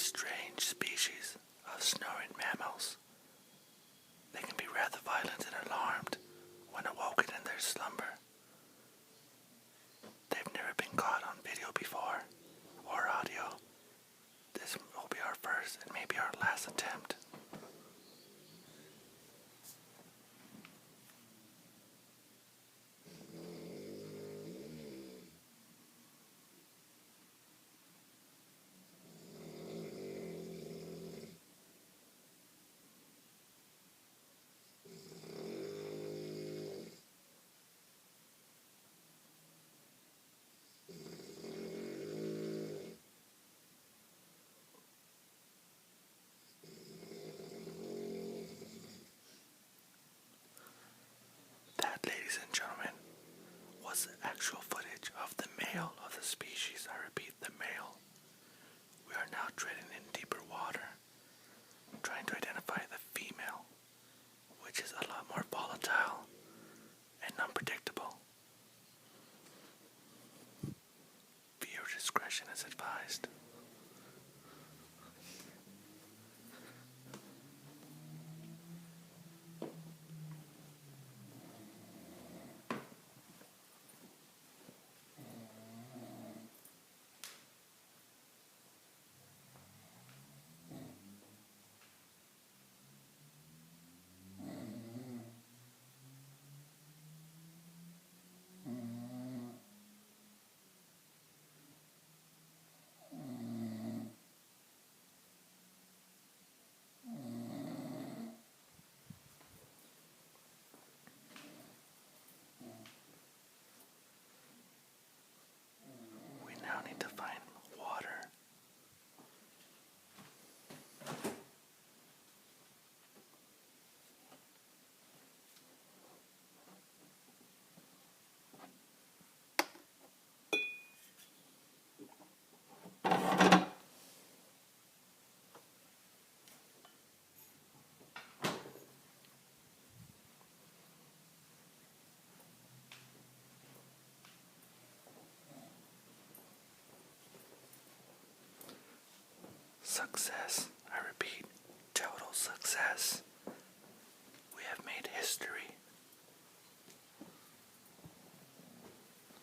strange species of snoring mammals. They can be rather violent and alarmed when awoken in their slumber. They've never been caught on video before, or audio. This will be our first and maybe our last attempt. That, ladies and gentlemen, was the actual footage of the male of the species. I repeat, the male. We are now treading in deeper water, trying to identify the female, which is a lot more volatile and unpredictable. Viewer discretion is advised. We now need to find water. Success. I repeat, total success. We have made history.